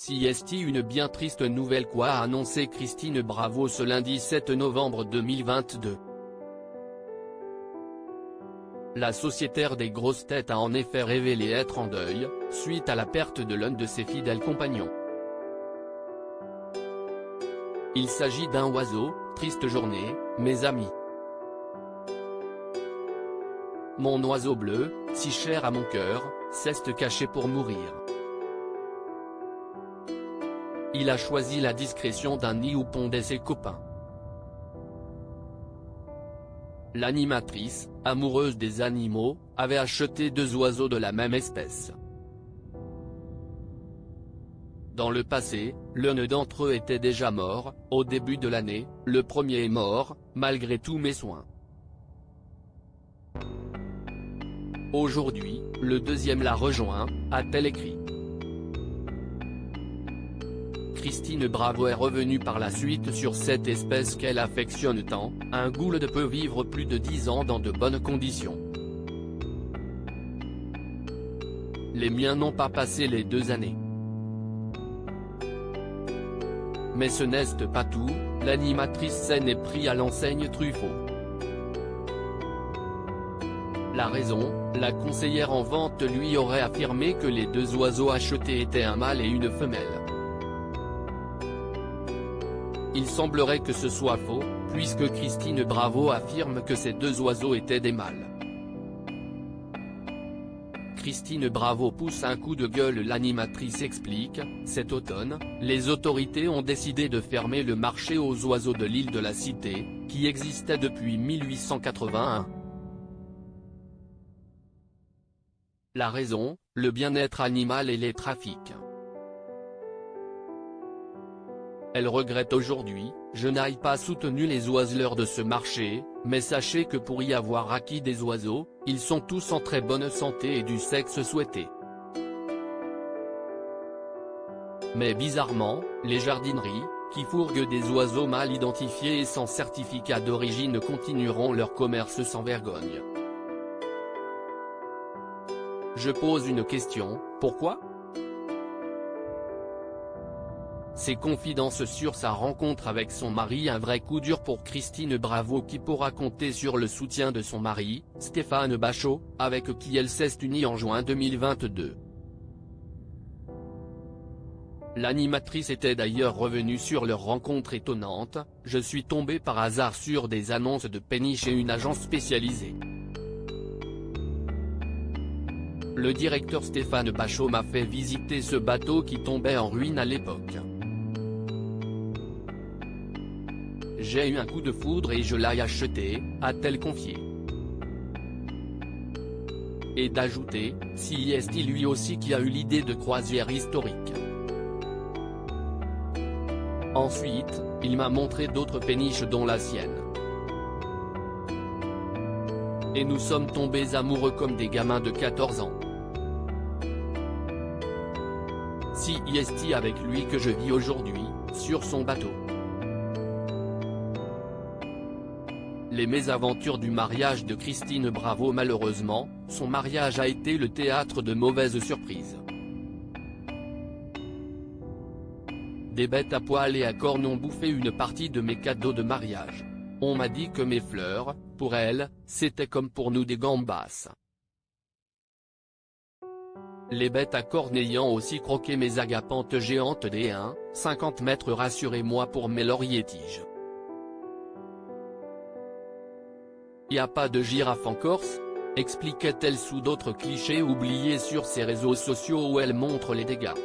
CST. Une bien triste nouvelle, quoi, a annoncé Christine Bravo ce lundi 7 novembre 2022. La sociétaire des grosses têtes a en effet révélé être en deuil, suite à la perte de l'un de ses fidèles compagnons. Il s'agit d'un oiseau, triste journée, mes amis. Mon oiseau bleu, si cher à mon cœur, s'est caché pour mourir. Il a choisi la discrétion d'un nid où pondaient ses copains. L'animatrice, amoureuse des animaux, avait acheté 2 oiseaux de la même espèce. Dans le passé, l'un d'entre eux était déjà mort. Au début de l'année, le premier est mort, malgré tous mes soins. Aujourd'hui, le deuxième l'a rejoint, a-t-elle écrit. Christine Bravo est revenue par la suite sur cette espèce qu'elle affectionne tant. Un goulde peut vivre plus de 10 ans dans de bonnes conditions. Les miens n'ont pas passé les 2 années. Mais ce n'est pas tout, l'animatrice s'en est pris à l'enseigne Truffaut. La raison, la conseillère en vente lui aurait affirmé que les 2 oiseaux achetés étaient un mâle et une femelle. Il semblerait que ce soit faux, puisque Christine Bravo affirme que ces 2 oiseaux étaient des mâles. Christine Bravo pousse un coup de gueule. L'animatrice explique, cet automne, les autorités ont décidé de fermer le marché aux oiseaux de l'île de la Cité, qui existait depuis 1881. La raison, le bien-être animal et les trafics. Elle regrette aujourd'hui, je n'ai pas soutenu les oiseleurs de ce marché, mais sachez que pour y avoir acquis des oiseaux, ils sont tous en très bonne santé et du sexe souhaité. Mais bizarrement, les jardineries, qui fourguent des oiseaux mal identifiés et sans certificat d'origine continueront leur commerce sans vergogne. Je pose une question, pourquoi ? Ses confidences sur sa rencontre avec son mari. Un vrai coup dur pour Christine Bravo, qui pourra compter sur le soutien de son mari, Stéphane Bachot, avec qui elle s'est unie en juin 2022. L'animatrice était d'ailleurs revenue sur leur rencontre étonnante, je suis tombé par hasard sur des annonces de péniche chez une agence spécialisée. Le directeur Stéphane Bachot m'a fait visiter ce bateau qui tombait en ruine à l'époque. J'ai eu un coup de foudre et je l'ai acheté, a-t-elle confié. Et d'ajouter, si est lui aussi qui a eu l'idée de croisière historique. Ensuite, il m'a montré d'autres péniches dont la sienne. Et nous sommes tombés amoureux comme des gamins de 14 ans. Si est avec lui que je vis aujourd'hui, sur son bateau. Les mésaventures du mariage de Christine Bravo. Malheureusement, son mariage a été le théâtre de mauvaises surprises. Des bêtes à poil et à cornes ont bouffé une partie de mes cadeaux de mariage. On m'a dit que mes fleurs, pour elle, c'était comme pour nous des gambas. Les bêtes à cornes ayant aussi croqué mes agapantes géantes des 1,50 m. Rassurez-moi pour mes lauriers-tiges. Y a pas de girafe en Corse, expliquait-elle sous d'autres clichés oubliés sur ses réseaux sociaux où elle montre les dégâts.